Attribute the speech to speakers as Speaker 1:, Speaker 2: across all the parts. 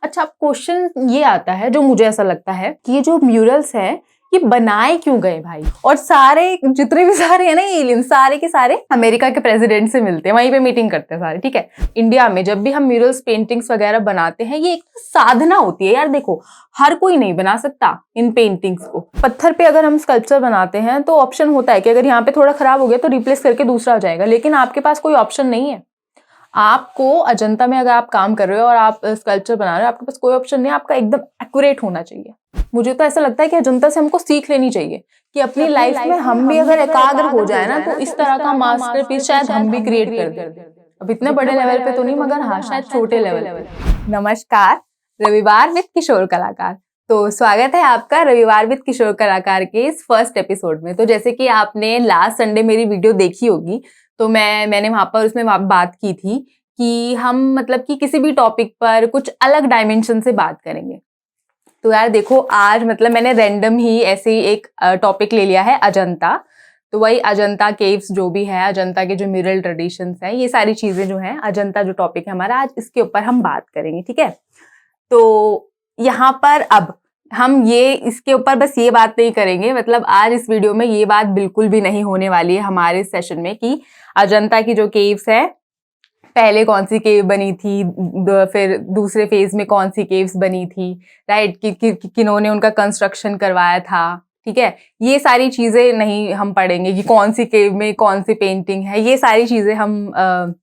Speaker 1: अच्छा, अब क्वेश्चन ये आता है जो मुझे ऐसा लगता है कि ये जो म्यूरल्स है ये बनाए क्यों गए भाई? और सारे जितने भी सारे है ना एलियन, सारे के सारे अमेरिका के प्रेसिडेंट से मिलते हैं, वहीं पे मीटिंग करते हैं सारे, ठीक है। इंडिया में जब भी हम म्यूरल्स पेंटिंग्स वगैरह बनाते हैं, ये एक साधना होती है यार। देखो, हर कोई नहीं बना सकता इन पेंटिंग्स को। पत्थर पे अगर हम स्कल्पचर बनाते हैं तो ऑप्शन होता है कि अगर यहाँ पे थोड़ा खराब हो गया तो रिप्लेस करके दूसरा हो जाएगा, लेकिन आपके पास कोई ऑप्शन नहीं है। आपको अजंता में अगर आप काम कर रहे हो और आप स्कल्पचर बना रहे हो, आपके पास कोई ऑप्शन नहीं है, आपका एकदम एक्यूरेट होना चाहिए। मुझे तो ऐसा लगता है कि अजंता से हमको सीख लेनी चाहिए कि अपनी लाइफ में हम भी अगर एकाग्र हो जाए ना, तो इस तरह का मास्टरपीस शायद हम भी क्रिएट कर दें। अब इतने बड़े लेवल पे तो नहीं, मगर हाँ शायद छोटे लेवल पे। नमस्कार, रविवार विद किशोर कलाकार। तो स्वागत है आपका रविवार विद किशोर कलाकार के इस फर्स्ट एपिसोड में। तो जैसे कि आपने लास्ट संडे मेरी वीडियो देखी होगी, तो मैंने वहां पर उसमें बात की थी कि हम मतलब कि किसी भी टॉपिक पर कुछ अलग डायमेंशन से बात करेंगे। तो यार देखो, आज मतलब मैंने रैंडम ही ऐसे ही एक टॉपिक ले लिया है, अजंता। तो वही अजंता केव्स जो भी है, अजंता के जो म्यूरल ट्रेडिशंस हैं, ये सारी चीजें जो हैं, अजंता जो टॉपिक है हमारा, आज इसके ऊपर हम बात करेंगे, ठीक है। तो यहाँ पर अब हम ये इसके ऊपर बस ये बात नहीं करेंगे, मतलब आज इस वीडियो में ये बात बिल्कुल भी नहीं होने वाली है हमारे सेशन में कि अजंता की जो केव्स है, पहले कौन सी केव बनी थी, फिर दूसरे फेज में कौन सी केव्स बनी थी, राइट, किन्होंने उनका कंस्ट्रक्शन करवाया था, ठीक है। ये सारी चीजें नहीं हम पढ़ेंगे कि कौन सी केव में कौन सी पेंटिंग है, ये सारी चीजें हम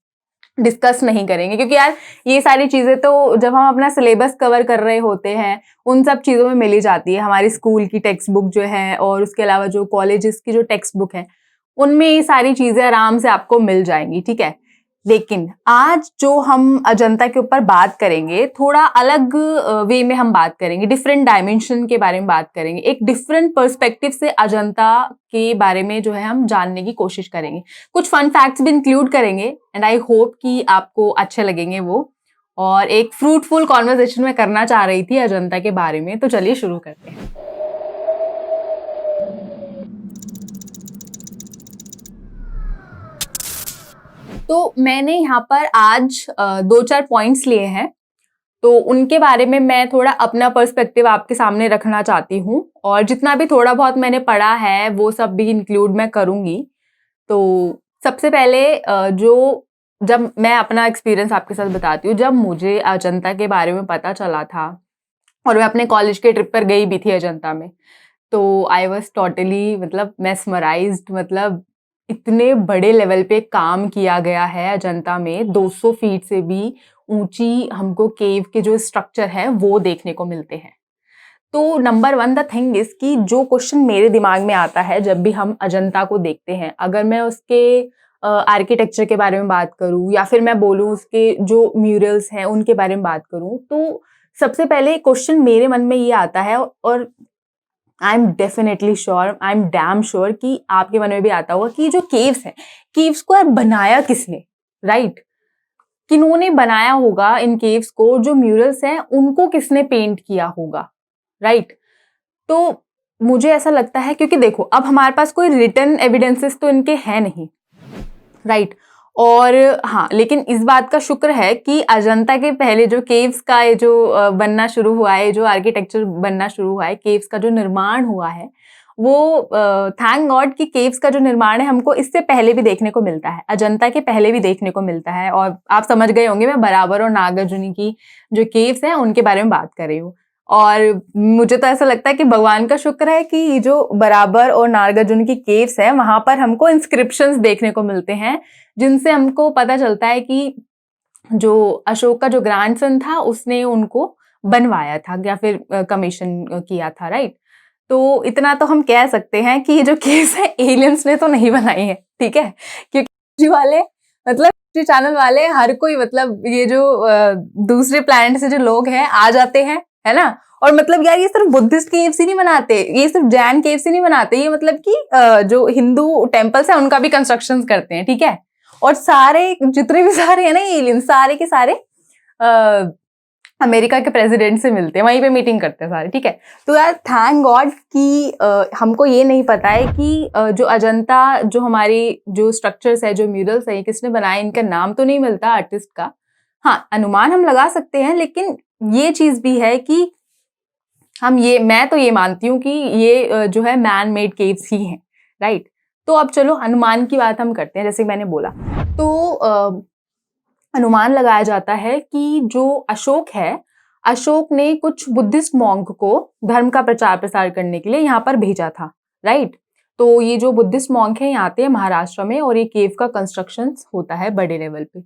Speaker 1: डिस्कस नहीं करेंगे, क्योंकि यार ये सारी चीजें तो जब हम अपना सिलेबस कवर कर रहे होते हैं उन सब चीजों में मिल ही जाती है। हमारी स्कूल की टेक्स्ट बुक जो है और उसके अलावा जो कॉलेजेस की जो टेक्स्ट बुक है, उनमें ये सारी चीजें आराम से आपको मिल जाएंगी, ठीक है। लेकिन आज जो हम अजंता के ऊपर बात करेंगे, थोड़ा अलग वे में हम बात करेंगे, डिफरेंट डायमेंशन के बारे में बात करेंगे, एक डिफरेंट पर्सपेक्टिव से अजंता के बारे में जो है हम जानने की कोशिश करेंगे। कुछ फन फैक्ट्स भी इंक्लूड करेंगे एंड आई होप कि आपको अच्छे लगेंगे वो। और एक फ्रूटफुल कॉन्वर्सेशन में करना चाह रही थी अजंता के बारे में, तो चलिए शुरू करते हैं। तो मैंने यहाँ पर आज 2-4 पॉइंट्स लिए हैं, तो उनके बारे में मैं थोड़ा अपना पर्सपेक्टिव आपके सामने रखना चाहती हूँ, और जितना भी थोड़ा बहुत मैंने पढ़ा है वो सब भी इंक्लूड मैं करूँगी। तो सबसे पहले जब मैं अपना एक्सपीरियंस आपके साथ बताती हूँ, जब मुझे अजंता के बारे में पता चला था और मैं अपने कॉलेज के ट्रिप पर गई भी थी अजंता में, तो आई वॉज टोटली मतलब मेस्मराइज्ड। मतलब इतने बड़े लेवल पे काम किया गया है अजंता में, 200 फीट से भी ऊंची हमको केव के जो स्ट्रक्चर है वो देखने को मिलते हैं। तो नंबर 1 द थिंग इज कि जो क्वेश्चन मेरे दिमाग में आता है जब भी हम अजंता को देखते हैं, अगर मैं उसके आर्किटेक्चर के बारे में बात करूं या फिर मैं बोलूं उसके जो म्यूरल्स हैं उनके बारे में बात करूं, तो सबसे पहले क्वेश्चन मेरे मन में ये आता है, और I am definitely sure, I am damn sure कि आपके मन में भी आता होगा कि जो केव्स हैं, केव्स को यार बनाया किसने, राइट? किन्होंने बनाया होगा इन केव्स को, जो म्यूरल्स हैं उनको किसने पेंट किया होगा, राइट? तो मुझे ऐसा लगता है, क्योंकि देखो अब हमारे पास कोई रिटन एविडेंसेस तो इनके हैं नहीं, राइट? और हाँ, लेकिन इस बात का शुक्र है कि अजंता के पहले जो केव्स का ये जो बनना शुरू हुआ है, जो आर्किटेक्चर बनना शुरू हुआ है, केव्स का जो निर्माण हुआ है, वो थैंक गॉड कि केव्स का जो निर्माण है हमको इससे पहले भी देखने को मिलता है, अजंता के पहले भी देखने को मिलता है। और आप समझ गए होंगे मैं बराबर और नागार्जुनी की जो केव्स हैं उनके बारे में बात कर रही हूँ। और मुझे तो ऐसा लगता है कि भगवान का शुक्र है कि जो बराबर और नागार्जुन की केव्स है वहां पर हमको इंस्क्रिप्शंस देखने को मिलते हैं, जिनसे हमको पता चलता है कि जो अशोक का जो ग्रैंडसन था उसने उनको बनवाया था या फिर कमीशन किया था, राइट? तो इतना तो हम कह सकते हैं कि ये जो केव्स है एलियंस ने तो नहीं बनाई है, ठीक है? क्योंकि वाले मतलब चैनल वाले हर कोई, मतलब ये जो दूसरे प्लैनेट से जो लोग हैं आ जाते हैं, है ना? और मतलब यार ये सिर्फ बुद्धिस्ट केव्स ही नहीं बनाते, ये सिर्फ जैन केव्स ही नहीं बनाते, ये मतलब कि जो हिंदू टेम्पल्स है उनका भी कंस्ट्रक्शन करते हैं, ठीक है? और सारे जितने भी सारे है ना एलियन, सारे के सारे अमेरिका के प्रेसिडेंट से मिलते हैं, वहीं पे मीटिंग करते हैं सारे, ठीक है? तो यार थैंक गॉड कि हमको ये नहीं पता है कि जो अजंता, जो हमारी जो स्ट्रक्चर्स है, जो म्यूरल्स है, किसने बनाए, इनका नाम तो नहीं मिलता आर्टिस्ट का। हाँ, अनुमान हम लगा सकते हैं, लेकिन ये चीज भी है कि मैं तो ये मानती हूँ कि ये जो है मैन मेड केव्स ही हैं, राइट। तो अब चलो अनुमान की बात हम करते हैं, जैसे मैंने बोला। तो अनुमान लगाया जाता है कि जो अशोक है, अशोक ने कुछ बुद्धिस्ट मॉन्क को धर्म का प्रचार प्रसार करने के लिए यहाँ पर भेजा था, राइट। तो ये जो बुद्धिस्ट मॉन्क है यहाँ आते हैं महाराष्ट्र में, और ये केव का कंस्ट्रक्शन होता है बड़े लेवल पे।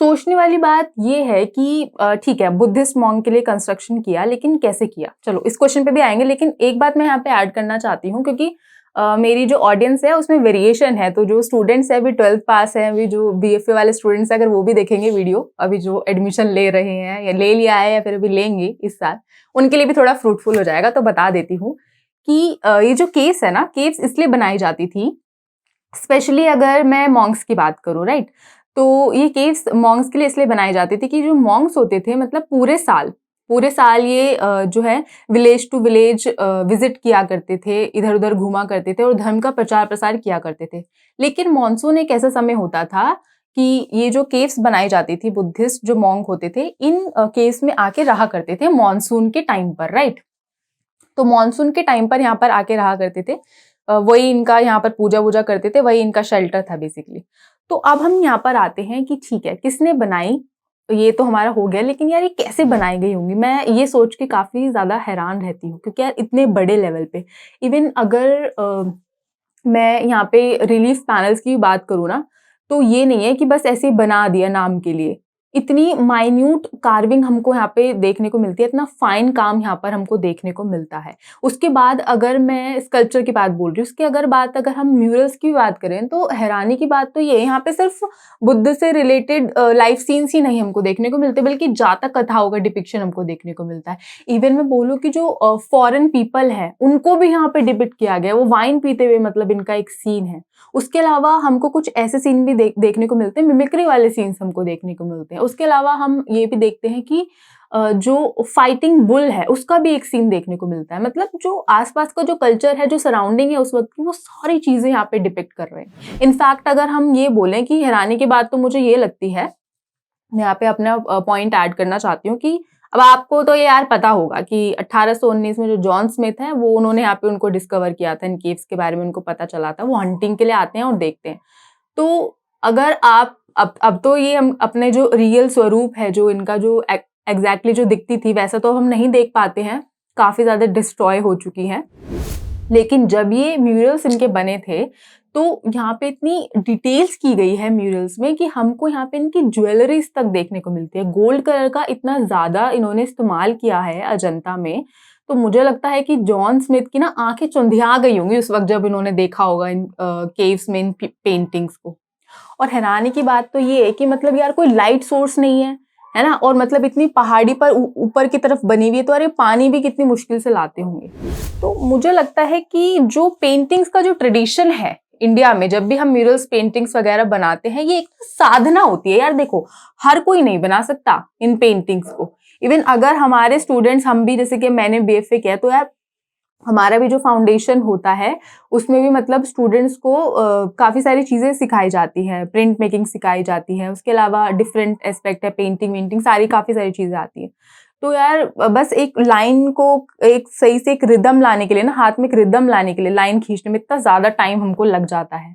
Speaker 1: सोचने वाली बात ये है कि ठीक है, बुद्धिस्ट मॉन्क के लिए कंस्ट्रक्शन किया, लेकिन कैसे किया? चलो इस क्वेश्चन पे भी आएंगे, लेकिन एक बात मैं यहाँ पे ऐड करना चाहती हूँ, क्योंकि मेरी जो ऑडियंस है उसमें वेरिएशन है। तो जो स्टूडेंट्स है, अभी 12th पास है, अभी जो बीएफए वाले स्टूडेंट्स है, अगर वो भी देखेंगे वीडियो, अभी जो एडमिशन ले रहे हैं या ले लिया है या फिर अभी लेंगे इस साल, उनके लिए भी थोड़ा फ्रूटफुल हो जाएगा। तो बता देती हूँ कि ये जो केव्स है ना, केव्स इसलिए बनाई जाती थी, स्पेशली अगर मैं मॉन्क्स की बात करूँ, राइट। तो ये केव्स मॉन्क्स के लिए इसलिए बनाई जाती थी कि जो मॉन्क्स होते थे, मतलब पूरे साल ये जो है विलेज टू विलेज विजिट किया करते थे, इधर उधर घूमा करते थे और धर्म का प्रचार प्रसार किया करते थे। लेकिन मॉनसून एक ऐसा समय होता था कि ये जो केव्स बनाई जाती थी, बुद्धिस्ट जो मॉन्क होते थे, इन केव्स में आके रहा करते थे मॉनसून के टाइम पर, राइट। तो मॉनसून के टाइम पर यहाँ पर आके रहा करते थे, वही इनका यहाँ पर पूजा वूजा करते थे, वही इनका शेल्टर था बेसिकली। तो अब हम यहाँ पर आते हैं कि ठीक है, किसने बनाई, ये तो हमारा हो गया, लेकिन यार ये कैसे बनाई गई होंगी? मैं ये सोच के काफी ज्यादा हैरान रहती हूँ, क्योंकि यार इतने बड़े लेवल पे, इवन अगर मैं यहाँ पे रिलीफ पैनल्स की बात करूँ ना, तो ये नहीं है कि बस ऐसे ही बना दिया नाम के लिए। इतनी माइन्यूट कार्विंग हमको यहाँ पे देखने को मिलती है, इतना फाइन काम यहाँ पर हमको देखने को मिलता है। उसके बाद अगर मैं स्कल्पचर की बात बोल रही हूँ, उसकी अगर हम म्यूरल्स की बात करें, तो हैरानी की बात तो ये है, यहाँ पे सिर्फ बुद्ध से रिलेटेड लाइफ सीन्स ही नहीं हमको देखने को मिलते, बल्कि जातक कथाओं का डिपिक्शन हमको देखने को मिलता है। इवन मैं बोलूँ कि जो फॉरेन पीपल है, उनको भी यहाँ पे डिपिक्ट किया गया है, वो वाइन पीते हुए, मतलब इनका एक सीन है। उसके अलावा हमको कुछ ऐसे सीन भी देखने को मिलते हैं, मिमिक्री वाले सीन्स हमको देखने को मिलते हैं। उसके अलावा हम ये भी देखते हैं कि जो फाइटिंग बुल है, उसका भी एक सीन देखने को मिलता है। मतलब जो आसपास का जो कल्चर है, जो सराउंडिंग है उस वक्त की, वो सारी चीजें यहाँ पे डिपिक्ट कर रहे हैं। इनफैक्ट अगर हम ये बोलें कि हैरानी की बात तो मुझे ये लगती है, मैं यहाँ पे अपना पॉइंट ऐड करना चाहती हूँ कि अब आपको तो ये यार पता होगा कि 1819 में जो जॉन स्मिथ है, वो उन्होंने यहाँ पे उनको डिस्कवर किया था, इन केव्स के बारे में उनको पता चला था। वो हंटिंग के लिए आते हैं और देखते हैं। तो अगर आप अब तो ये हम अपने जो रियल स्वरूप है, जो इनका जो एग्जैक्टली जो दिखती थी, वैसा तो हम नहीं देख पाते हैं, काफी ज्यादा डिस्ट्रॉय हो चुकी है। लेकिन जब ये म्यूरल्स इनके बने थे, तो यहाँ पे इतनी डिटेल्स की गई है म्यूरल्स में कि हमको यहाँ पे इनकी ज्वेलरीज तक देखने को मिलती है। गोल्ड कलर का इतना ज्यादा इन्होंने इस्तेमाल किया है अजंता में। तो मुझे लगता है कि जॉन स्मिथ की ना आंखें चुंधिया गई होंगी उस वक्त, जब इन्होंने देखा होगा इन केव्स में इन पेंटिंग्स को। और हैरानी की बात तो ये है कि मतलब यार कोई लाइट सोर्स नहीं है ना, और मतलब इतनी पहाड़ी पर ऊपर की तरफ बनी हुई है, तो अरे पानी भी कितनी मुश्किल से लाते होंगे। तो मुझे लगता है कि जो पेंटिंग्स का जो ट्रेडिशन है इंडिया में, जब भी हम म्यूरल्स पेंटिंग्स वगैरह बनाते हैं, ये एक साधना होती है यार। देखो, हर कोई नहीं बना सकता इन पेंटिंग्स को। इवन अगर हमारे स्टूडेंट्स, हम भी, जैसे कि मैंने बीएफए किया, तो यार हमारा भी जो फाउंडेशन होता है, उसमें भी मतलब स्टूडेंट्स को काफी सारी चीजें सिखाई जाती है, प्रिंट मेकिंग सिखाई जाती है। उसके अलावा डिफरेंट एस्पेक्ट है, पेंटिंग वेंटिंग, सारी काफी सारी चीजें आती है। तो यार बस एक लाइन को एक सही से एक रिदम लाने के लिए ना, हाथ में एक रिदम लाने के लिए लाइन खींचने में इतना ज्यादा टाइम हमको लग जाता है।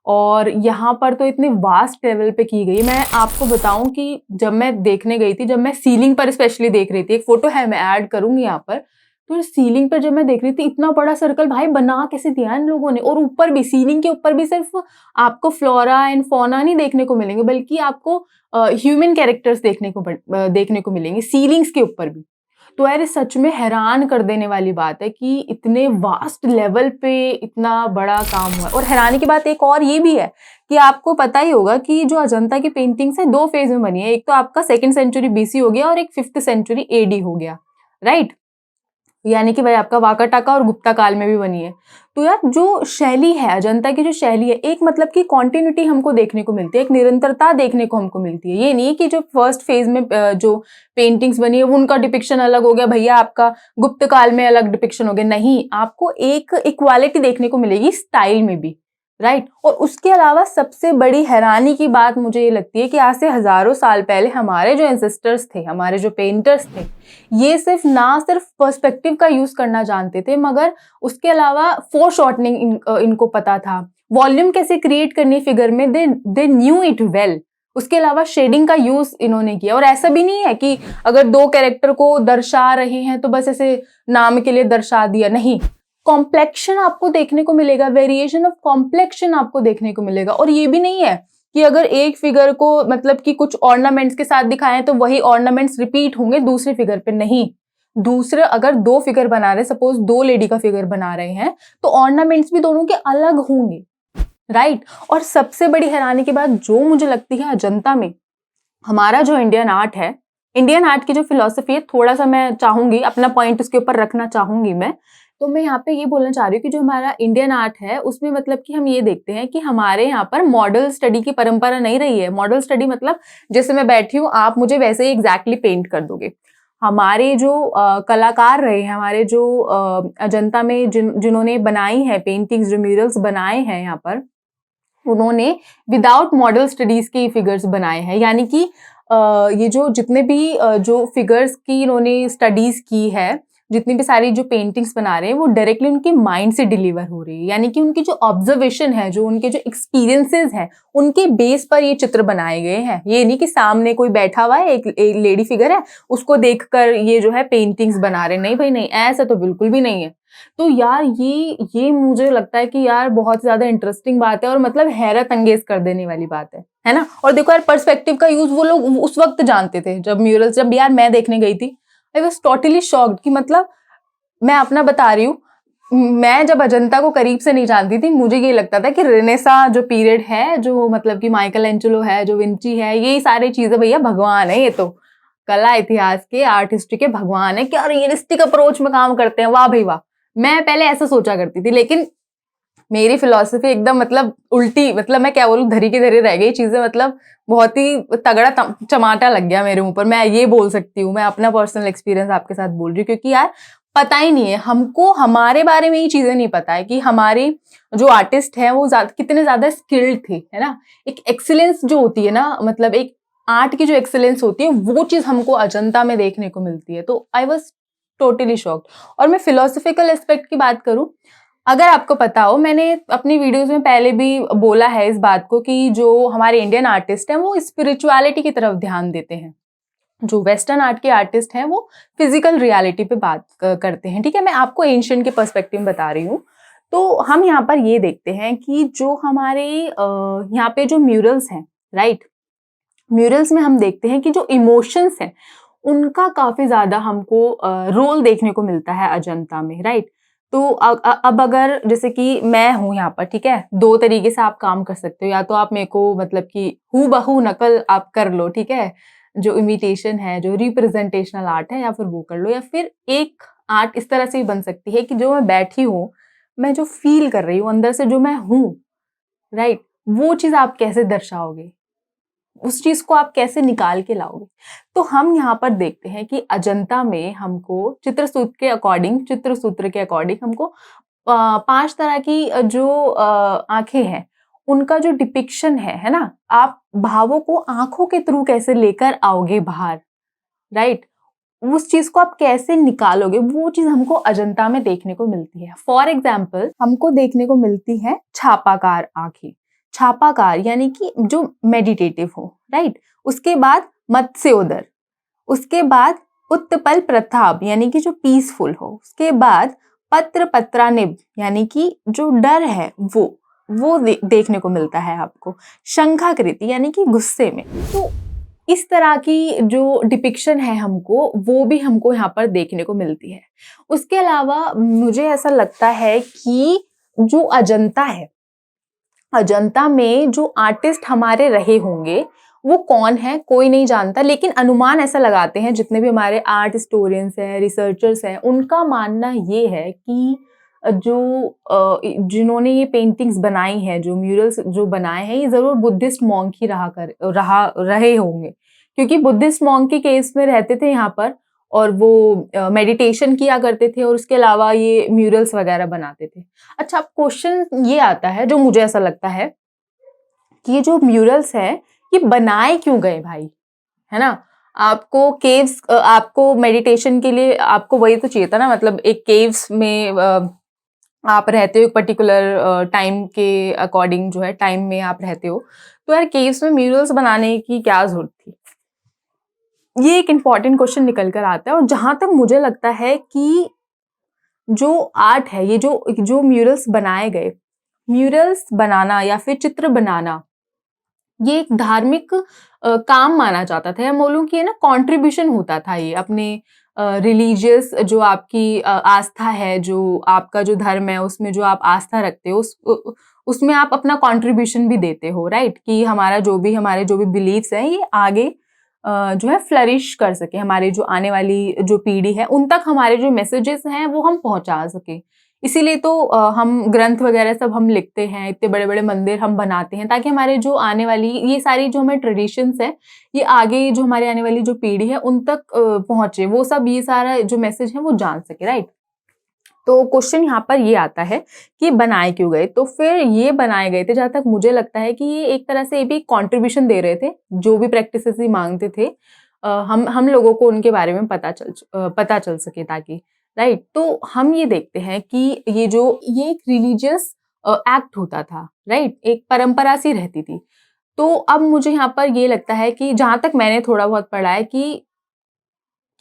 Speaker 1: और यहाँ पर तो इतने वास्ट लेवल पे की गई। मैं आपको बताऊं कि जब मैं देखने गई थी, जब मैं सीलिंग पर स्पेशली देख रही थी, एक फोटो है, मैं ऐड करूंगी यहाँ पर। तो सीलिंग पर जब मैं देख रही थी, इतना बड़ा सर्कल भाई बना कैसे दिया इन लोगों ने। और ऊपर भी, सीलिंग के ऊपर भी सिर्फ आपको फ्लोरा एंड फौना नहीं देखने को मिलेंगे, बल्कि आपको ह्यूमन कैरेक्टर्स देखने को मिलेंगे सीलिंग्स के ऊपर भी। तो यार सच में हैरान कर देने वाली बात है कि इतने वास्ट लेवल पे इतना बड़ा काम हुआ है। और हैरानी की बात एक और ये भी है कि आपको पता ही होगा कि जो अजंता की पेंटिंग्स है, 2 फेज में बनी है। एक तो आपका 2nd सेंचुरी बीसी हो गया और एक 5th सेंचुरी एडी हो गया, राइट। यानी कि भाई आपका वाकाटाका और गुप्ता काल में भी बनी है। तो यार जो शैली है, अजंता की जो शैली है, एक मतलब की कॉन्टिन्यूटी हमको देखने को मिलती है, एक निरंतरता देखने को हमको मिलती है। ये नहीं है कि जो फर्स्ट फेज में जो पेंटिंग्स बनी है उनका डिपिक्शन अलग हो गया, भैया आपका गुप्त काल में अलग डिपिक्शन हो गया। नहीं, आपको एक इक्वालिटी देखने को मिलेगी स्टाइल में भी, राइट। और उसके अलावा सबसे बड़ी हैरानी की बात मुझे ये लगती है कि आज से हजारों साल पहले हमारे जो एंसेस्टर्स थे, हमारे जो पेंटर्स थे, ये सिर्फ पर्सपेक्टिव का यूज करना जानते थे, मगर उसके अलावा फोर शॉर्टनिंग इनको पता था, वॉल्यूम कैसे क्रिएट करनी फिगर में, दे न्यू इट वेल। उसके अलावा शेडिंग का यूज इन्होंने किया। और ऐसा भी नहीं है कि अगर दो कैरेक्टर को दर्शा रहे हैं तो बस ऐसे नाम के लिए दर्शा दिया, नहीं, कॉम्प्लेक्शन आपको देखने को मिलेगा, वेरिएशन ऑफ कॉम्प्लेक्शन आपको देखने को मिलेगा। और ये भी नहीं है कि अगर एक फिगर को मतलब कि कुछ ऑर्नामेंट्स के साथ दिखाएं तो वही ऑर्नामेंट्स रिपीट होंगे दूसरी फिगर पे, नहीं। दूसरे अगर दो फिगर बना रहे, सपोज दो लेडी का फिगर बना रहे हैं, तो ऑर्नामेंट्स भी दोनों के अलग होंगे, राइट। और सबसे बड़ी हैरानी की बात जो मुझे लगती है अजंता में, हमारा जो इंडियन आर्ट है, इंडियन आर्ट की जो फिलॉसफी है, थोड़ा सा मैं चाहूंगी अपना पॉइंट उसके ऊपर रखना चाहूंगी मैं। तो मैं यहाँ पे ये बोलना चाह रही हूँ कि जो हमारा इंडियन आर्ट है उसमें मतलब कि हम ये देखते हैं कि हमारे यहाँ पर मॉडल स्टडी की परंपरा नहीं रही है। मॉडल स्टडी मतलब जैसे मैं बैठी हूँ, आप मुझे वैसे ही एग्जैक्टली पेंट कर दोगे। हमारे जो कलाकार रहे हैं, हमारे जो अजंता में जिन्होंने बनाई है पेंटिंग्स, जो म्यूरल्स बनाए हैं यहाँ पर, उन्होंने विदाउट मॉडल स्टडीज के फिगर्स बनाए हैं। यानी कि ये जो जितने भी जो फिगर्स की इन्होंने स्टडीज की है, जितनी भी सारी जो पेंटिंग्स बना रहे हैं, वो डायरेक्टली उनके माइंड से डिलीवर हो रही है। यानी कि उनकी जो ऑब्जर्वेशन है, जो उनके जो एक्सपीरियंसेस हैं, उनके बेस पर ये चित्र बनाए गए हैं। ये नहीं कि सामने कोई बैठा हुआ है, एक लेडी फिगर है, उसको देखकर ये जो है पेंटिंग्स बना रहे, नहीं भाई नहीं, ऐसा तो बिल्कुल भी नहीं है। तो यार ये मुझे लगता है कि यार बहुत ज्यादा इंटरेस्टिंग बात है और मतलब हैरत अंगेज कर देने वाली बात है ना। और देखो यार, पर्सपेक्टिव का यूज वो लोग उस वक्त जानते थे जब म्यूरल्स, जब यार मैं देखने गई थी, आई वॉज टोटली शॉक्ड कि मतलब मैं अपना बता रही हूँ, मैं जब अजंता को करीब से नहीं जानती थी, मुझे ये लगता था कि रेनेसा जो पीरियड है, जो मतलब कि माइकल एंजेलो है, जो विंची है, ये सारी चीजें भैया भगवान है। ये तो कला इतिहास के, आर्ट हिस्ट्री के भगवान है, क्या रियलिस्टिक अप्रोच में काम करते हैं, वाह भाई वाह। मैं पहले ऐसा सोचा करती थी, लेकिन मेरी फिलॉसफी एकदम मतलब उल्टी, मतलब मैं क्या बोलूं, धरी की धरी रह गई चीजें, मतलब बहुत ही तगड़ा चमाटा लग गया मेरे मुंह पर, मैं ये बोल सकती हूँ। मैं अपना पर्सनल एक्सपीरियंस आपके साथ बोल रही हूँ, क्योंकि यार पता ही नहीं है हमको, हमारे बारे में ये चीजें नहीं पता है कि हमारे जो आर्टिस्ट है वो कितने ज्यादा स्किल्ड थे, है ना। एक एक्सीलेंस जो होती है ना, मतलब एक आर्ट की जो एक्सीलेंस होती है, वो चीज हमको अजंता में देखने को मिलती है। तो आई वॉज टोटली शॉक्ड। और मैं फिलोसफिकल एस्पेक्ट की बात करूं, अगर आपको पता हो, मैंने अपनी वीडियोस में पहले भी बोला है इस बात को कि जो हमारे इंडियन आर्टिस्ट हैं वो स्पिरिचुअलिटी की तरफ ध्यान देते हैं। जो वेस्टर्न आर्ट के आर्टिस्ट हैं वो फिजिकल रियलिटी पे बात करते हैं, ठीक है। मैं आपको एंशिएंट के पर्सपेक्टिव बता रही हूँ। तो हम यहाँ पर ये देखते हैं कि जो हमारे यहाँ पे जो म्यूरल्स हैं, राइट, म्यूरल्स में हम देखते हैं कि जो इमोशंस हैं उनका काफी ज्यादा हमको रोल देखने को मिलता है अजंता में, राइट। तो अब अगर जैसे कि मैं हूं यहाँ पर, ठीक है, दो तरीके से आप काम कर सकते हो। या तो आप मेरे को मतलब कि हूबहू नकल आप कर लो, ठीक है, जो इमिटेशन है, जो रिप्रेजेंटेशनल आर्ट है, या फिर वो कर लो। या फिर एक आर्ट इस तरह से भी बन सकती है कि जो मैं बैठी हूँ, मैं जो फील कर रही हूँ अंदर से, जो मैं हूँ, राइट, वो चीज आप कैसे दर्शाओगे, उस चीज को आप कैसे निकाल के लाओगे। तो हम यहाँ पर देखते हैं कि अजंता में हमको चित्रसूत्र के अकॉर्डिंग हमको 5 तरह की जो आंखें हैं, उनका जो डिपिक्शन है ना, आप भावों को आंखों के थ्रू कैसे लेकर आओगे बाहर, राइट, उस चीज को आप कैसे निकालोगे, वो चीज हमको अजंता में देखने को मिलती है। फॉर एग्जाम्पल, हमको देखने को मिलती है छापाकार आंखें। छापाकार यानी कि जो मेडिटेटिव हो, राइट। उसके बाद मत्स्योदर, उसके बाद उत्पल प्रताप यानी कि जो पीसफुल हो, उसके बाद पत्र पत्रानिब यानी कि जो डर है वो देखने को मिलता है आपको। शंखाकृति यानी कि गुस्से में। तो इस तरह की जो डिपिक्शन है हमको, वो भी हमको यहाँ पर देखने को मिलती है। उसके अलावा मुझे ऐसा लगता है कि जो अजंता है, अजंता में जो आर्टिस्ट हमारे रहे होंगे वो कौन है, कोई नहीं जानता, लेकिन अनुमान ऐसा लगाते हैं जितने भी हमारे आर्ट हिस्टोरियंस हैं, रिसर्चर्स हैं, उनका मानना ये है कि जो जिन्होंने ये पेंटिंग्स बनाई हैं, जो म्यूरल्स जो बनाए हैं, ये जरूर बुद्धिस्ट मॉन्क ही रहे होंगे, क्योंकि बुद्धिस्ट मॉन्क के केस में रहते थे यहाँ पर, और वो मेडिटेशन किया करते थे और उसके अलावा ये म्यूरल्स वगैरह बनाते थे। अच्छा, अब क्वेश्चन ये आता है जो मुझे ऐसा लगता है कि ये जो म्यूरल्स है ये बनाए क्यों गए भाई, है ना? आपको केव्स आपको मेडिटेशन के लिए आपको वही तो चाहिए था ना, मतलब एक केव्स में आप रहते हो एक पर्टिकुलर टाइम के अकॉर्डिंग, जो है टाइम में आप रहते हो, तो यार केव्स में म्यूरल्स बनाने की क्या जरूरत थी? ये एक इम्पॉर्टेंट क्वेश्चन निकल कर आता है। और जहां तक मुझे लगता है कि जो आर्ट है, ये जो जो म्यूरल्स बनाए गए, म्यूरल्स बनाना या फिर चित्र बनाना ये एक धार्मिक काम माना जाता था, या बोलूं कि ये ना कंट्रीब्यूशन होता था, ये अपने रिलीजियस जो आपकी आस्था है, जो आपका जो धर्म है उसमें जो आप आस्था रखते हो उसमें आप अपना कंट्रीब्यूशन भी देते हो, राइट? कि हमारे जो भी बिलीव्स हैं ये आगे जो है फ्लरिश कर सके, हमारे जो आने वाली जो पीढ़ी है उन तक हमारे जो मैसेजेस हैं वो हम पहुंचा सके। इसीलिए तो हम ग्रंथ वगैरह सब हम लिखते हैं, इतने बड़े बड़े मंदिर हम बनाते हैं, ताकि हमारे जो आने वाली ये सारी जो हमारे ट्रेडिशंस है ये आगे जो हमारे आने वाली जो पीढ़ी है उन तक पहुंचे, वो सब ये सारा जो मैसेज है वो जान सके, राइट? तो क्वेश्चन यहाँ पर ये आता है कि बनाए क्यों गए? तो फिर ये बनाए गए थे, जहां तक मुझे लगता है कि ये एक तरह से ये भी कॉन्ट्रीब्यूशन दे रहे थे, जो भी प्रैक्टिसेस ही मांगते थे, हम लोगों को उनके बारे में पता चल सके, ताकि, राइट? तो हम ये देखते हैं कि ये एक रिलीजियस एक्ट होता था, राइट? एक परंपरा सी रहती थी। तो अब मुझे यहाँ पर ये लगता है कि जहां तक मैंने थोड़ा बहुत पढ़ा है कि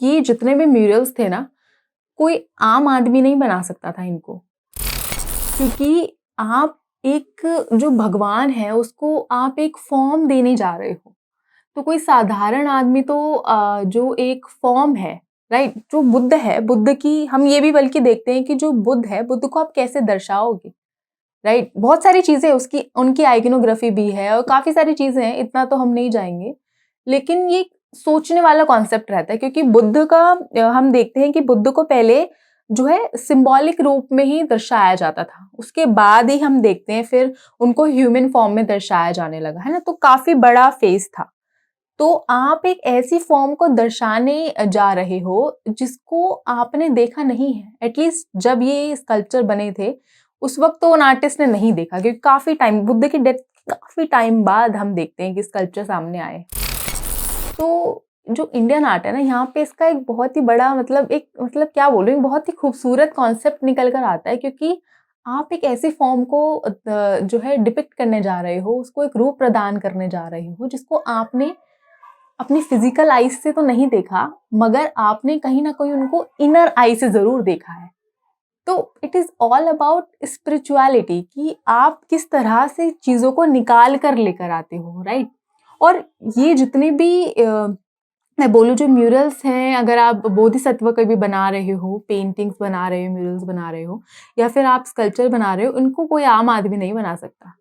Speaker 1: जितने भी म्यूरल्स थे ना, कोई आम आदमी नहीं बना सकता था इनको, क्योंकि आप एक जो भगवान है उसको आप एक फॉर्म देने जा रहे हो। तो कोई साधारण आदमी तो जो एक फॉर्म है, राइट? जो बुद्ध है, बुद्ध की हम ये भी बल्कि देखते हैं कि जो बुद्ध है, बुद्ध को आप कैसे दर्शाओगे, राइट? बहुत सारी चीजें उसकी उनकी आइकनोग्राफी भी है और काफी सारी चीजें हैं, इतना तो हम नहीं जाएंगे। लेकिन ये सोचने वाला कॉन्सेप्ट रहता है, क्योंकि बुद्ध का हम देखते हैं कि बुद्ध को पहले जो है सिंबॉलिक रूप में ही दर्शाया जाता था, उसके बाद ही हम देखते हैं फिर उनको ह्यूमन फॉर्म में दर्शाया जाने लगा, है ना? तो काफी बड़ा फेज था। तो आप एक ऐसी फॉर्म को दर्शाने जा रहे हो जिसको आपने देखा नहीं है। एटलीस्ट जब ये स्कल्पचर बने थे उस वक्त तो उन आर्टिस्ट ने नहीं देखा, क्योंकि काफी टाइम, बुद्ध की डेथ काफी टाइम बाद हम देखते हैं कि स्कल्पचर सामने आए। तो जो इंडियन आर्ट है ना, यहाँ पे इसका एक बहुत ही बड़ा मतलब क्या बोलूं, एक बहुत ही खूबसूरत कॉन्सेप्ट निकल कर आता है, क्योंकि आप एक ऐसी फॉर्म को जो है डिपिक्ट करने जा रहे हो, उसको एक रूप प्रदान करने जा रहे हो जिसको आपने अपनी फिजिकल आईज से तो नहीं देखा, मगर आपने कहीं ना कहीं उनको इनर आई से जरूर देखा है। तो it is all about spirituality, कि आप किस तरह से चीजों को निकाल कर लेकर आते हो, राइट? और ये जितने भी मैं बोलूँ जो म्यूरल्स हैं, अगर आप बोधिसत्व कभी बना रहे हो, पेंटिंग्स बना रहे हो, म्यूरल्स बना रहे हो, या फिर आप स्कल्पचर बना रहे हो, इनको कोई आम आदमी नहीं बना सकता।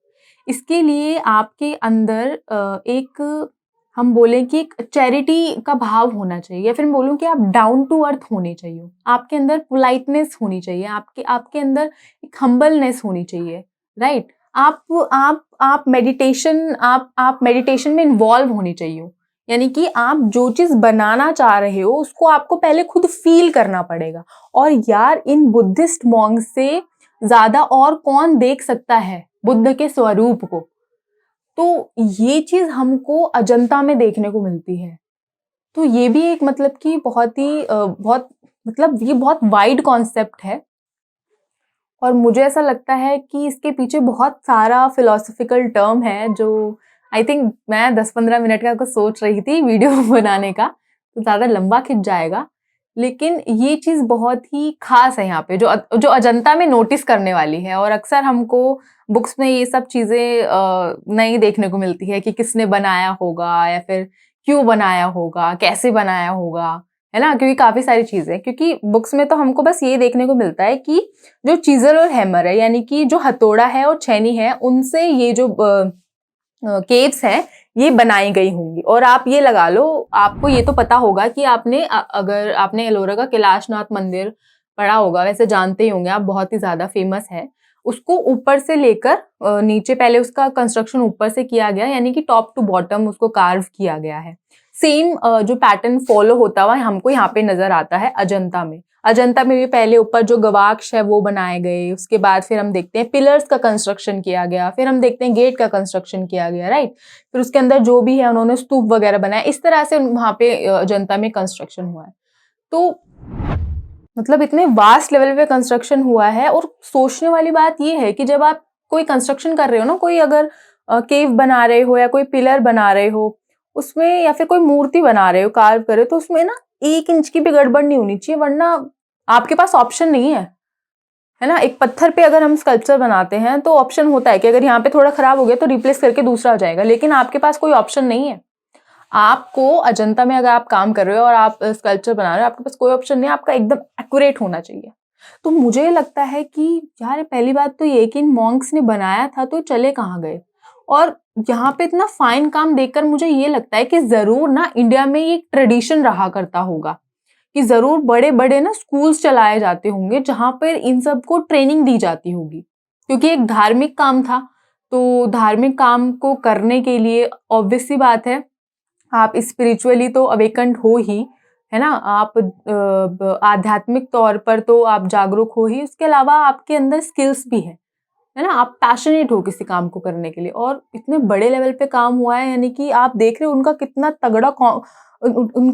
Speaker 1: इसके लिए आपके अंदर एक, हम बोलें कि एक चैरिटी का भाव होना चाहिए, या फिर मैं बोलूँ कि आप डाउन टू अर्थ होने चाहिए, आपके अंदर पोलाइटनेस होनी चाहिए, आपके अंदर एक हम्बलनेस होनी चाहिए, राइट? आप मेडिटेशन में इन्वॉल्व होने चाहिए, यानी कि आप जो चीज बनाना चाह रहे हो उसको आपको पहले खुद फील करना पड़ेगा। और यार, इन बुद्धिस्ट मॉन्ग से ज्यादा और कौन देख सकता है बुद्ध के स्वरूप को? तो ये चीज हमको अजंता में देखने को मिलती है। तो ये भी एक मतलब कि बहुत ही बहुत मतलब ये बहुत वाइड कॉन्सेप्ट है, और मुझे ऐसा लगता है कि इसके पीछे बहुत सारा फिलोसफिकल टर्म है, जो आई थिंक मैं 10-15 मिनट का कुछ सोच रही थी वीडियो बनाने का, तो ज़्यादा लंबा खिंच जाएगा। लेकिन ये चीज़ बहुत ही खास है यहाँ पे, जो अजंता में नोटिस करने वाली है। और अक्सर हमको बुक्स में ये सब चीज़ें नहीं देखने को मिलती है कि किसने बनाया होगा, या फिर क्यों बनाया होगा, कैसे बनाया होगा, है ना? क्योंकि काफ़ी सारी चीज़ें, क्योंकि बुक्स में तो हमको बस ये देखने को मिलता है कि जो चीजल और हैमर है, यानी कि जो हथौड़ा है और छेनी है, उनसे ये जो केव्स हैं ये बनाई गई होंगी। और आप ये लगा लो, आपको ये तो पता होगा कि अगर आपने एलोरा का कैलाशनाथ मंदिर पढ़ा होगा, वैसे जानते ही होंगे आप, बहुत ही ज्यादा फेमस है। उसको ऊपर से लेकर नीचे, पहले उसका कंस्ट्रक्शन ऊपर से किया गया, यानी कि टॉप टू बॉटम उसको कार्व किया गया है। सेम जो पैटर्न फॉलो होता हुआ हमको यहाँ पे नजर आता है अजंता में। अजंता में भी पहले ऊपर जो गवाक्ष है वो बनाए गए, उसके बाद फिर हम देखते हैं पिलर्स का कंस्ट्रक्शन किया गया, फिर हम देखते हैं गेट का कंस्ट्रक्शन किया गया, राइट। फिर उसके अंदर जो भी है उन्होंने स्तूप वगैरह बनाया, इस तरह से वहां पे अजंता में कंस्ट्रक्शन हुआ है। तो मतलब इतने वास्ट लेवल पे कंस्ट्रक्शन हुआ है। और सोचने वाली बात ये है कि जब आप कोई कंस्ट्रक्शन कर रहे हो ना, कोई अगर केव बना रहे हो या कोई पिलर बना रहे हो उसमें, या फिर कोई मूर्ति बना रहे हो, कार्व कर रहे हो, तो उसमें ना 1 इंच की भी गड़बड़ नहीं होनी चाहिए, वरना आपके पास ऑप्शन नहीं है ना। एक पत्थर पे अगर हम स्कल्पचर बनाते हैं तो ऑप्शन होता है कि अगर यहाँ पे थोड़ा खराब हो गया तो रिप्लेस करके दूसरा हो जाएगा, लेकिन आपके पास कोई ऑप्शन नहीं है। आपको अजंता में अगर आप काम कर रहे हो और आप स्कल्पचर बना रहे हो, आपके पास कोई ऑप्शन नहीं है, आपका एकदम एक्यूरेट होना चाहिए। तो मुझे लगता है कि यार पहली बात तो ये कि इन मॉन्क्स ने बनाया था तो चले कहाँ गए। और यहाँ पे इतना फाइन काम देखकर मुझे ये लगता है कि जरूर ना इंडिया में ये एक ट्रेडिशन रहा करता होगा, कि जरूर बड़े बड़े ना स्कूल्स चलाए जाते होंगे जहां पर इन सब को ट्रेनिंग दी जाती होगी, क्योंकि एक धार्मिक काम था। तो धार्मिक काम को करने के लिए ऑब्वियस सी बात है आप स्पिरिचुअली तो अवेकन्ड हो ही, है ना, आप आध्यात्मिक तौर पर तो आप जागरूक हो ही, उसके अलावा आपके अंदर स्किल्स भी है ना, आप पैशनेट हो किसी काम को करने के लिए। और इतने बड़े लेवल पे काम हुआ है, यानी कि आप देख रहे हो उनका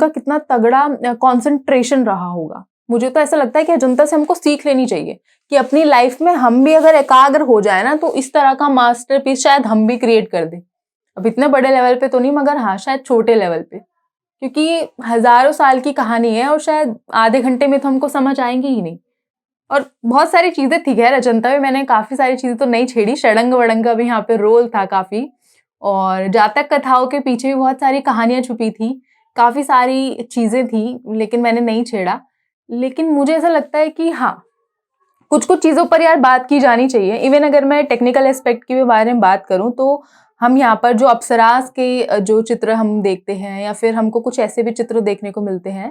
Speaker 1: कितना तगड़ा कंसंट्रेशन रहा होगा। मुझे तो ऐसा लगता है कि अजंता से हमको सीख लेनी चाहिए कि अपनी लाइफ में हम भी अगर एकाग्र हो जाए ना, तो इस तरह का मास्टरपीस शायद हम भी क्रिएट कर दें। अब इतने बड़े लेवल पे तो नहीं, मगर हाँ शायद छोटे लेवल पे, क्योंकि हजारों साल की कहानी है और शायद आधे घंटे में तो हमको समझ आएंगी ही नहीं। और बहुत सारी चीजें थी खैर अजंता में, मैंने काफी सारी चीजें तो नहीं छेड़ी, षडंग वड़ंग का भी यहाँ पे रोल था काफी, और जातक कथाओं के पीछे भी बहुत सारी कहानियां छुपी थी, काफी सारी चीजें थी, लेकिन मैंने नहीं छेड़ा। लेकिन मुझे ऐसा लगता है कि हाँ कुछ कुछ चीजों पर यार बात की जानी चाहिए। इवन अगर मैं टेक्निकल एस्पेक्ट के बारे में बात करूं तो हम यहाँ पर जो अप्सरास के जो चित्र हम देखते हैं, या फिर हमको कुछ ऐसे भी चित्र देखने को मिलते हैं,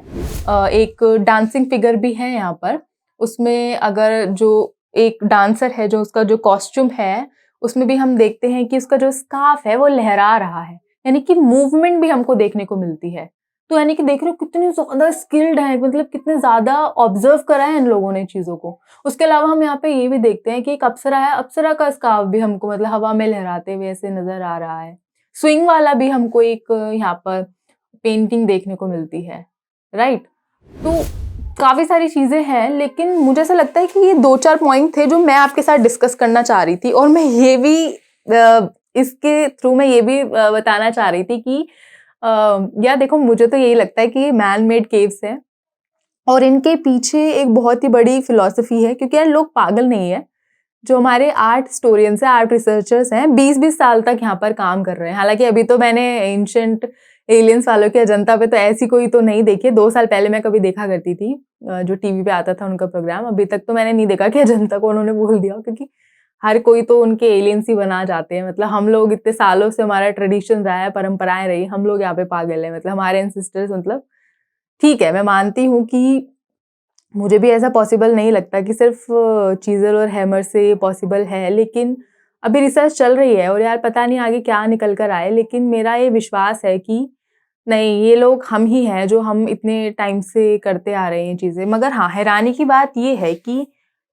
Speaker 1: एक डांसिंग फिगर भी है यहाँ पर, उसमें अगर जो एक डांसर है जो उसका जो कॉस्ट्यूम है उसमें भी हम देखते हैं कि उसका जो स्कार्फ है वो लहरा रहा है, यानी कि मूवमेंट भी हमको देखने को मिलती है। तो यानी कि देख रहे हो कितनी ज्यादा स्किल्ड है, मतलब कितने ज्यादा ऑब्जर्व करा है इन लोगों ने चीजों को। उसके अलावा हम यहाँ पे ये भी देखते हैं कि एक अप्सरा है, अप्सरा का स्कार्फ भी हमको मतलब हवा में लहराते हुए ऐसे नजर आ रहा है। स्विंग वाला भी हमको एक यहाँ पर पेंटिंग देखने को मिलती है, राइट। तो काफी सारी चीजें हैं, लेकिन मुझे ऐसा लगता है कि ये 2-4 पॉइंट थे जो मैं आपके साथ डिस्कस करना चाह रही थी। और मैं ये भी इसके थ्रू मैं ये भी बताना चाह रही थी कि यार देखो मुझे तो यही लगता है कि ये मैन मेड केव्स हैं और इनके पीछे एक बहुत ही बड़ी फिलॉसफी है, क्योंकि यार लोग पागल नहीं है। जो हमारे आर्ट हिस्टोरियंस हैं, आर्ट रिसर्चर्स हैं, 20-20 साल तक यहाँ पर काम कर रहे हैं। हालांकि अभी तो मैंने एंशिएंट एलियंस वालों की अजंता पे तो ऐसी कोई तो नहीं देखी। 2 साल पहले मैं कभी देखा करती थी, जो टीवी पे आता था उनका प्रोग्राम। अभी तक तो मैंने नहीं देखा कि अजंता को उन्होंने बोल दिया, क्योंकि हर कोई तो उनके एलियंस ही बना जाते हैं। मतलब हम लोग इतने सालों से हमारा ट्रेडिशन रहा है, परंपराएं रही, हम लोग यहाँ पे पागल है। मतलब हमारे एंसेस्टर्स, मतलब ठीक है मैं मानती हूँ कि मुझे भी ऐसा पॉसिबल नहीं लगता कि सिर्फ चीजल और हैमर से ये पॉसिबल है, लेकिन अभी रिसर्च चल रही है और यार पता नहीं आगे क्या निकल कर आए। लेकिन मेरा ये विश्वास है कि नहीं, ये लोग हम ही हैं जो हम इतने टाइम से करते आ रहे हैं चीजें। मगर हाँ, हैरानी की बात ये है कि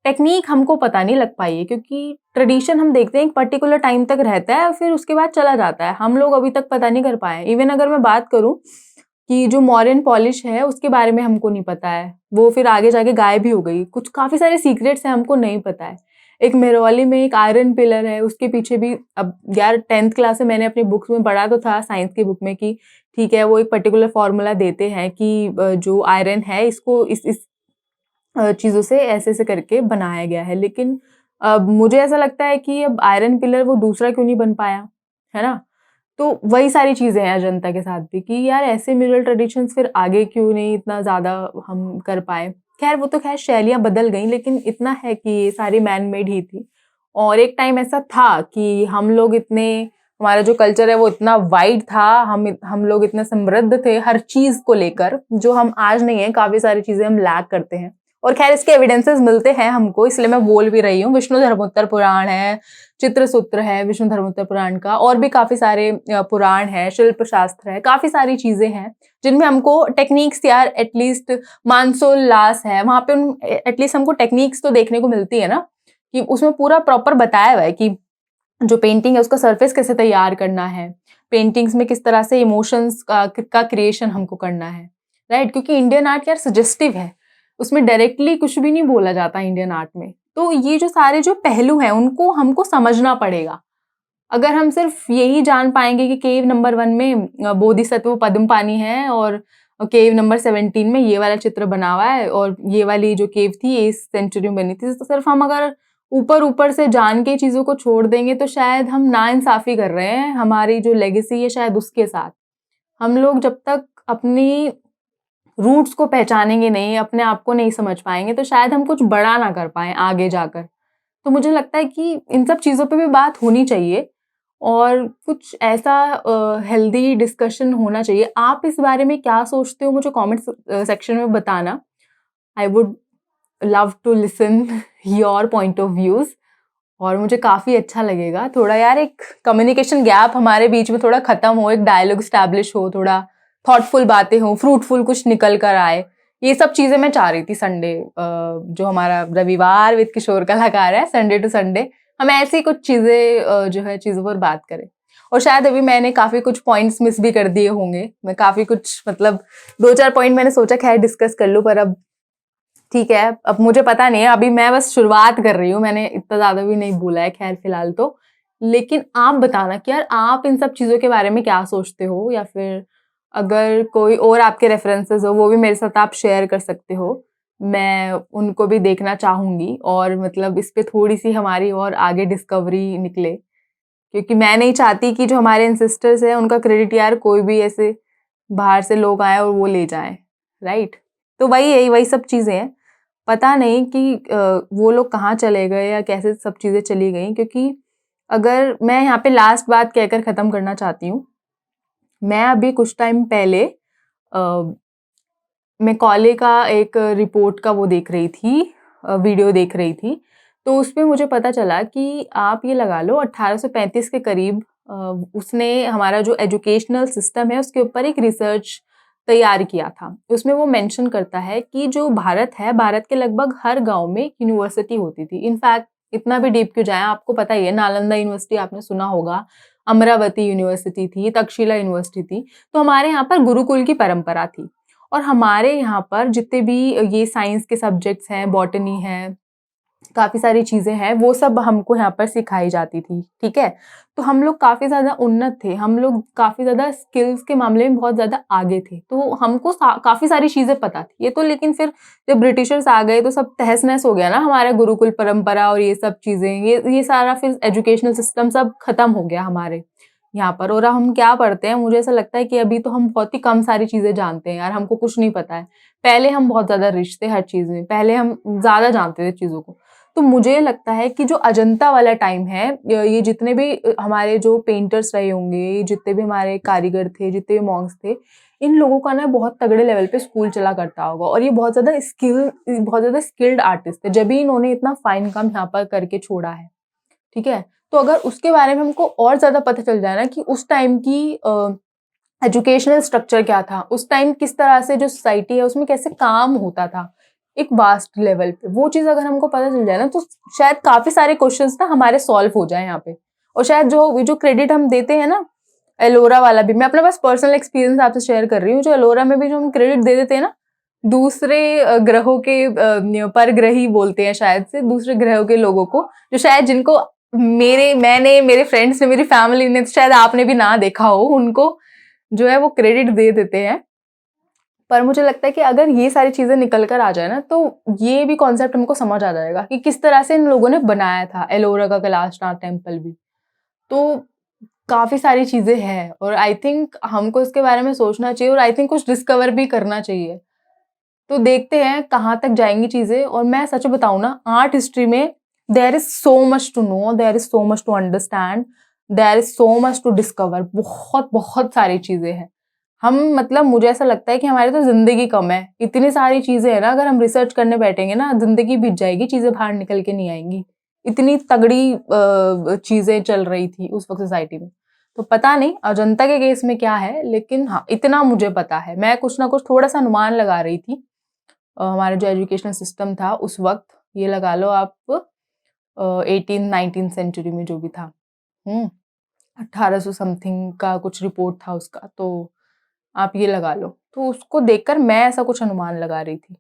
Speaker 1: टेक्निक हमको पता नहीं लग पाई है, क्योंकि ट्रेडिशन हम देखते हैं एक पर्टिकुलर टाइम तक रहता है और फिर उसके बाद चला जाता है। हम लोग अभी तक पता नहीं कर पाए। इवन अगर मैं बात करूं कि जो मॉडर्न पॉलिश है उसके बारे में हमको नहीं पता है, वो फिर आगे जाके गायब भी हो गई। कुछ काफी सारे सीक्रेट्स हैं, हमको नहीं पता है। एक मेहरौली में एक आयरन पिलर है, उसके पीछे भी अब यार 10th क्लास से मैंने अपनी बुक्स में पढ़ा तो था, साइंस की बुक में, कि ठीक है वो एक पर्टिकुलर फॉर्मूला देते हैं कि जो आयरन है इसको इस चीजों से ऐसे ऐसे करके बनाया गया है। लेकिन अब मुझे ऐसा लगता है कि अब आयरन पिलर वो दूसरा क्यों नहीं बन पाया, है ना। तो वही सारी चीजें हैं अजंता के साथ भी, कि यार ऐसे म्यूरल ट्रेडिशंस फिर आगे क्यों नहीं इतना ज्यादा हम कर पाए। खैर वो तो खैर शैलियां बदल गई, लेकिन इतना है कि ये सारी मैन मेड ही थी। और एक टाइम ऐसा था कि हम लोग इतने, हमारा जो कल्चर है वो इतना वाइड था, हम लोग इतने समृद्ध थे हर चीज को लेकर, जो हम आज नहीं है। काफी सारी चीजें हम लैक करते हैं और खैर इसके एविडेंसेस मिलते हैं हमको, इसलिए मैं बोल भी रही हूँ। विष्णु धर्मोत्तर पुराण है, चित्रसूत्र है विष्णु धर्मोत्तर पुराण का, और भी काफी सारे पुराण है, शिल्प शास्त्र है, काफी सारी चीजें हैं जिनमें हमको टेक्निक्स यार एटलीस्ट मानसोल्लास है वहां पे एटलीस्ट हमको टेक्निक्स तो देखने को मिलती है ना, कि उसमें पूरा प्रॉपर बताया हुआ है कि जो पेंटिंग है उसका सरफेस कैसे तैयार करना है, पेंटिंग्स में किस तरह से इमोशंस का क्रिएशन हमको करना है, राइट। क्योंकि इंडियन आर्ट यार सजेस्टिव है, उसमें डायरेक्टली कुछ भी नहीं बोला जाता इंडियन आर्ट में। तो ये जो सारे जो पहलू हैं उनको हमको समझना पड़ेगा। अगर हम सिर्फ यही जान पाएंगे कि केव नंबर 1 में बोधिसत्व पद्म पानी है और केव नंबर 17 में ये वाला चित्र बना हुआ है और ये वाली जो केव थी इस सेंचुरी में बनी थी, तो सिर्फ हम अगर ऊपर ऊपर से जान के चीजों को छोड़ देंगे तो शायद हम नाइंसाफी कर रहे हैं हमारी जो लेगेसी है शायद उसके साथ। हम लोग जब तक अपनी रूट्स को पहचानेंगे नहीं, अपने आप को नहीं समझ पाएंगे, तो शायद हम कुछ बड़ा ना कर पाए आगे जाकर। तो मुझे लगता है कि इन सब चीज़ों पे भी बात होनी चाहिए और कुछ ऐसा हेल्दी डिस्कशन होना चाहिए। आप इस बारे में क्या सोचते हो मुझे कमेंट सेक्शन में बताना। I would love to listen your point of views और मुझे काफ़ी अच्छा लगेगा। थोड़ा यार एक कम्युनिकेशन गैप हमारे बीच में थोड़ा ख़त्म हो, एक डायलॉग स्टैब्लिश हो, थोड़ा थॉटफुल बातें हो, फ्रूटफुल कुछ निकल कर आए। ये सब चीज़ें मैं चाह रही थी संडे जो हमारा रविवार विद किशोर का लगा रहा है, संडे टू संडे हम ऐसी कुछ चीज़ें जो है चीज़ों पर बात करें। और शायद अभी मैंने काफ़ी कुछ पॉइंट्स मिस भी कर दिए होंगे, मैं काफ़ी कुछ मतलब 2-4 पॉइंट मैंने सोचा खैर डिस्कस कर लूँ, पर अब ठीक है, अब मुझे पता नहीं है, अभी मैं बस शुरुआत कर रही हूँ, मैंने इतना ज़्यादा भी नहीं बोला है खैर फिलहाल तो। लेकिन आप बताना कि यार आप इन सब चीज़ों के बारे में क्या सोचते हो, या फिर अगर कोई और आपके रेफरेंसेस हो वो भी मेरे साथ आप शेयर कर सकते हो, मैं उनको भी देखना चाहूँगी और मतलब इस पे थोड़ी-सी हमारी और आगे डिस्कवरी निकले। क्योंकि मैं नहीं चाहती कि जो हमारे एंसेस्टर्स हैं उनका क्रेडिट यार कोई भी ऐसे बाहर से लोग आएँ और वो ले जाएँ, राइट? तो वही सब चीज़ें हैं। पता नहीं कि वो लोग कहाँ चले गए या कैसे सब चीज़ें चली गई, क्योंकि अगर मैं यहाँ पे लास्ट बात कहकर ख़त्म करना चाहती हूँ। मैं अभी कुछ टाइम पहले मैकॉले का एक रिपोर्ट का वो देख रही थी, वीडियो देख रही थी। तो उसमें मुझे पता चला कि आप ये लगा लो 1835 के करीब उसने हमारा जो एजुकेशनल सिस्टम है उसके ऊपर एक रिसर्च तैयार किया था। उसमें वो मेंशन करता है कि जो भारत है, भारत के लगभग हर गाँव में यूनिवर्सिटी होती थी। इनफैक्ट इतना भी डीप क्यों जाएँ, आपको पता ही है नालंदा यूनिवर्सिटी आपने सुना होगा, अमरावती यूनिवर्सिटी थी, तक्षशिला यूनिवर्सिटी थी। तो हमारे यहाँ पर गुरुकुल की परंपरा थी और हमारे यहाँ पर जितने भी ये साइंस के सब्जेक्ट्स हैं, बॉटनी है, काफ़ी सारी चीज़ें हैं, वो सब हमको यहाँ पर सिखाई जाती थी, ठीक है? तो हम लोग काफ़ी ज़्यादा उन्नत थे, हम लोग काफ़ी ज़्यादा स्किल्स के मामले में बहुत ज़्यादा आगे थे, तो हमको काफ़ी सारी चीज़ें पता थी। ये तो लेकिन फिर जब ब्रिटिशर्स आ गए तो सब तहस-नहस हो गया ना हमारा गुरुकुल परंपरा और ये सब चीज़ें, ये सारा फिर एजुकेशनल सिस्टम सब खत्म हो गया हमारे यहाँ पर। और अब हम क्या पढ़ते हैं, मुझे ऐसा लगता है कि अभी तो हम बहुत ही कम सारी चीज़ें जानते हैं यार, हमको कुछ नहीं पता है। पहले हम बहुत ज़्यादा रिच थे हर चीज़ में, पहले हम ज़्यादा जानते थे चीज़ों को। तो मुझे लगता है कि जो अजंता वाला टाइम है, ये जितने भी हमारे जो पेंटर्स रहे होंगे, जितने भी हमारे कारीगर थे, जितने भी मॉन्क्स थे, इन लोगों का ना बहुत तगड़े लेवल पे स्कूल चला करता होगा और ये बहुत ज़्यादा स्किल्ड आर्टिस्ट थे, जब भी इन्होंने इतना फाइन काम यहाँ पर करके छोड़ा है, ठीक है? तो अगर उसके बारे में हमको और ज़्यादा पता चल जाए ना कि उस टाइम की एजुकेशनल स्ट्रक्चर क्या था, उस टाइम किस तरह से जो सोसाइटी है उसमें कैसे काम होता था एक वास्ट लेवल पे, वो चीज़ अगर हमको पता चल जाए ना तो शायद काफ़ी सारे क्वेश्चंस ना हमारे सॉल्व हो जाए यहाँ पे। और शायद जो क्रेडिट हम देते हैं ना, एलोरा वाला भी, मैं अपना बस पर्सनल एक्सपीरियंस आपसे शेयर कर रही हूँ, जो एलोरा में भी जो हम क्रेडिट दे देते हैं ना दूसरे ग्रहों के परग्रही बोलते हैं शायद से, दूसरे ग्रहों के लोगों को, जो शायद जिनको मेरे फ्रेंड्स ने, मेरी फैमिली ने, शायद आपने भी ना देखा हो, उनको जो है वो क्रेडिट दे देते हैं। पर मुझे लगता है कि अगर ये सारी चीज़ें निकल कर आ जाए ना तो ये भी कॉन्सेप्ट हमको समझ आ जाएगा कि किस तरह से इन लोगों ने बनाया था एलोरा का कैलाशनाथ टेम्पल भी। तो काफ़ी सारी चीज़ें हैं और आई थिंक हमको इसके बारे में सोचना चाहिए और आई थिंक कुछ डिस्कवर भी करना चाहिए। तो देखते हैं कहाँ तक जाएँगी चीज़ें। और मैं सच बताऊँ ना, आर्ट हिस्ट्री में there is so much to know, there is so much to understand, there is so much to discover. बहुत सारी चीज़ें हैं। हम मतलब मुझे ऐसा लगता है कि हमारी तो जिंदगी कम है, इतनी सारी चीजें है ना, अगर हम रिसर्च करने बैठेंगे ना जिंदगी बीत जाएगी, चीजें बाहर निकल के नहीं आएंगी। इतनी तगड़ी चीजें चल रही थी उस वक्त सोसाइटी में। तो पता नहीं अजंता के केस में क्या है, लेकिन हाँ इतना मुझे पता है, मैं कुछ ना कुछ थोड़ा सा अनुमान लगा रही थी। हमारा जो एजुकेशन सिस्टम था उस वक्त, ये लगा लो आप 18-19 सेंचुरी में जो भी था, 1800 समथिंग का कुछ रिपोर्ट था उसका, तो आप ये लगा लो। तो उसको देखकर मैं ऐसा कुछ अनुमान लगा रही थी।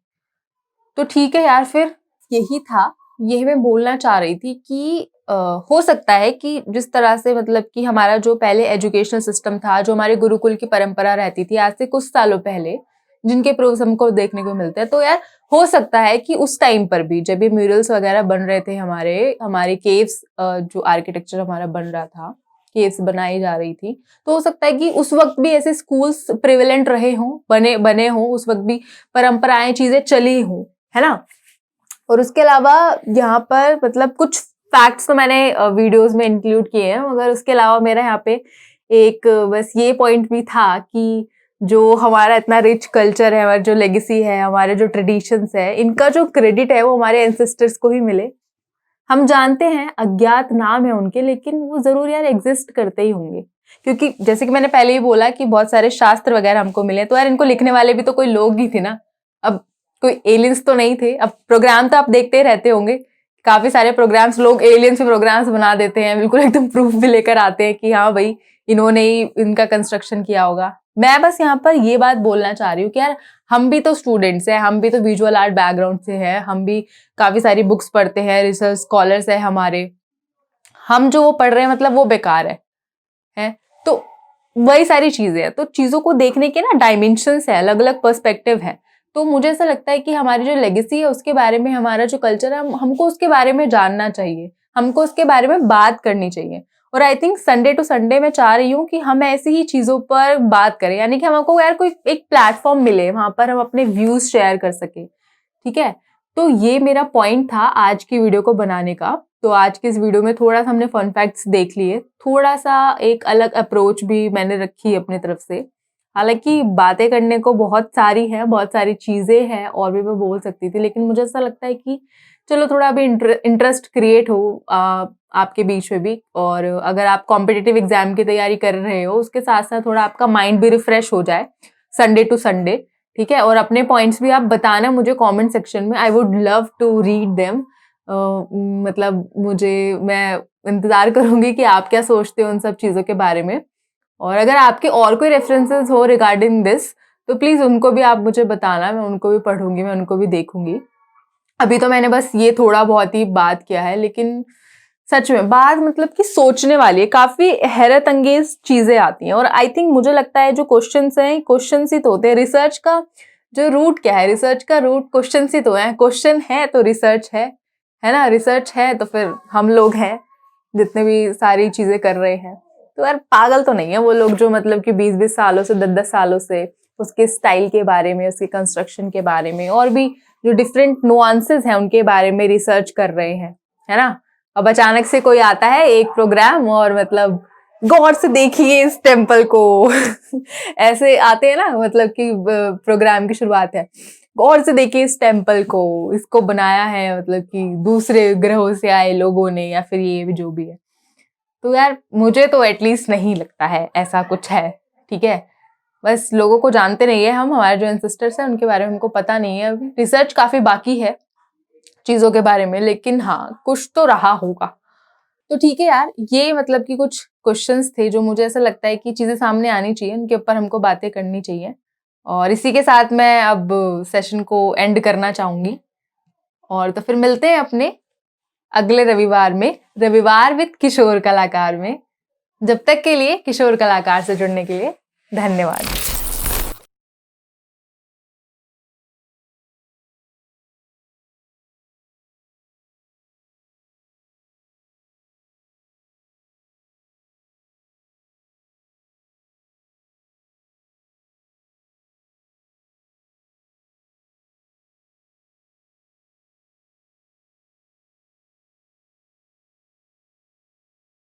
Speaker 1: तो ठीक है यार, फिर यही था, यही मैं बोलना चाह रही थी कि हो सकता है कि जिस तरह से मतलब कि हमारा जो पहले एजुकेशनल सिस्टम था, जो हमारे गुरुकुल की परंपरा रहती थी आज से कुछ सालों पहले, जिनके प्रूफ्स हमको देखने को मिलते हैं, तो यार हो सकता है कि उस टाइम पर भी जब ये म्यूरल्स वगैरह बन रहे थे, हमारे केव्स, जो आर्किटेक्चर हमारा बन रहा था, केव्स बनाई जा रही थी, तो हो सकता है कि उस वक्त भी ऐसे स्कूल्स प्रिवेलेंट रहे हों, बने हों, उस वक्त भी परंपराएं, चीजें चली हों, है ना। और उसके अलावा यहाँ पर मतलब कुछ फैक्ट्स तो मैंने वीडियोस में इंक्लूड किए हैं, मगर उसके अलावा मेरा यहाँ पे एक बस ये पॉइंट भी था कि जो हमारा इतना रिच कल्चर है, हमारी जो लेगेसी है, हमारे जो ट्रेडिशंस है, इनका जो क्रेडिट है वो हमारे एंसेस्टर्स को ही मिले। हम जानते हैं अज्ञात नाम है उनके, लेकिन वो जरूर यार एग्जिस्ट करते ही होंगे, क्योंकि जैसे कि मैंने पहले ही बोला कि बहुत सारे शास्त्र वगैरह हमको मिले, तो यार इनको लिखने वाले भी तो कोई लोग ही थे ना। अब कोई एलियंस तो नहीं थे। अब प्रोग्राम तो आप देखते ही रहते होंगे, काफी सारे प्रोग्राम्स, लोग एलियंस पे प्रोग्राम्स बना देते हैं, बिल्कुल एकदम प्रूफ भी लेकर आते हैं कि हाँ भाई इन्होंने ही इनका कंस्ट्रक्शन किया होगा। मैं बस यहाँ पर ये बात बोलना चाह रही हूँ कि यार हम भी तो स्टूडेंट्स हैं, हम भी तो विजुअल आर्ट बैकग्राउंड से हैं, हम भी काफी सारी बुक्स पढ़ते हैं, रिसर्च स्कॉलर्स है हमारे, हम जो वो पढ़ रहे हैं मतलब वो बेकार है। तो वही सारी चीजें हैं, तो चीजों को देखने के ना डायमेंशंस है, अलग अलग पर्सपेक्टिव है। तो मुझे ऐसा लगता है कि हमारी जो लेगेसी है उसके बारे में, हमारा जो कल्चर है, हमको उसके बारे में जानना चाहिए, हमको उसके बारे में बात करनी चाहिए। और I think Sunday to Sunday मैं चाह रही हूँ कि हम ऐसी ही चीजों पर बात करें, यानी कि हमको यार कोई एक प्लेटफॉर्म मिले, वहां पर हम अपने व्यूज शेयर कर सके, ठीक है। तो ये मेरा पॉइंट था आज की वीडियो को बनाने का। तो आज की इस वीडियो में थोड़ा सा हमने फन फैक्ट्स देख लिए, थोड़ा सा एक अलग अप्रोच भी मैंने रखी अपनी तरफ से। हालांकि बातें करने को बहुत सारी है, बहुत सारी चीजें हैं और भी मैं बोल सकती थी, लेकिन मुझे ऐसा लगता है कि चलो थोड़ा अभी इंटरेस्ट क्रिएट हो आपके बीच में भी, और अगर आप कॉम्पिटिटिव एग्जाम की तैयारी कर रहे हो उसके साथ साथ थोड़ा आपका माइंड भी रिफ्रेश हो जाए संडे टू संडे, ठीक है। और अपने पॉइंट्स भी आप बताना मुझे कमेंट सेक्शन में, I would love to read them. मतलब मैं इंतजार करूंगी कि आप क्या सोचते हो उन सब चीजों के बारे में। और अगर आपके और कोई रेफरेंसेस हो रिगार्डिंग दिस, तो प्लीज उनको भी आप मुझे बताना, मैं उनको भी पढ़ूंगी, मैं उनको भी देखूंगी। अभी तो मैंने बस ये थोड़ा बहुत ही बात किया है, लेकिन सच में बात मतलब कि सोचने वाली है, काफी हैरत अंगेज चीजें आती हैं। और आई थिंक मुझे लगता है जो क्वेश्चंस हैं, क्वेश्चंस ही तो होते हैं। रिसर्च का जो रूट क्या है, रिसर्च का रूट क्वेश्चंस ही तो है। क्वेश्चन है तो रिसर्च है ना। रिसर्च है तो फिर हम लोग हैं जितने भी सारी चीजें कर रहे हैं। तो यार पागल तो नहीं है वो लोग जो मतलब कि 20-20 सालों से, 10-10 सालों से उसके स्टाइल के बारे में, उसके कंस्ट्रक्शन के बारे में, और भी जो डिफरेंट नुआंसेस हैं उनके बारे में रिसर्च कर रहे हैं, है ना। अब अचानक से कोई आता है एक प्रोग्राम और मतलब गौर से देखिए इस टेम्पल को ऐसे आते हैं ना, मतलब कि प्रोग्राम की शुरुआत है, गौर से देखिए इस टेम्पल को, इसको बनाया है मतलब कि दूसरे ग्रहों से आए लोगों ने, या फिर ये भी जो भी है। तो यार मुझे तो एटलीस्ट नहीं लगता है ऐसा कुछ है, ठीक है। बस लोगों को जानते नहीं है हम, हमारे जो एंसेस्टर्स हैं उनके बारे में हमको पता नहीं है। अभी रिसर्च काफी बाकी है चीजों के बारे में, लेकिन हाँ कुछ तो रहा होगा। तो ठीक है यार, ये मतलब कि कुछ क्वेश्चंस थे जो मुझे ऐसा लगता है कि चीजें सामने आनी चाहिए, उनके ऊपर हमको बातें करनी चाहिए। और इसी के साथ मैं अब सेशन को एंड करना चाहूंगी, और तो फिर मिलते हैं अपने अगले रविवार में, रविवार विद किशोर कलाकार में। जब तक के लिए किशोर कलाकार से जुड़ने के लिए धन्यवाद।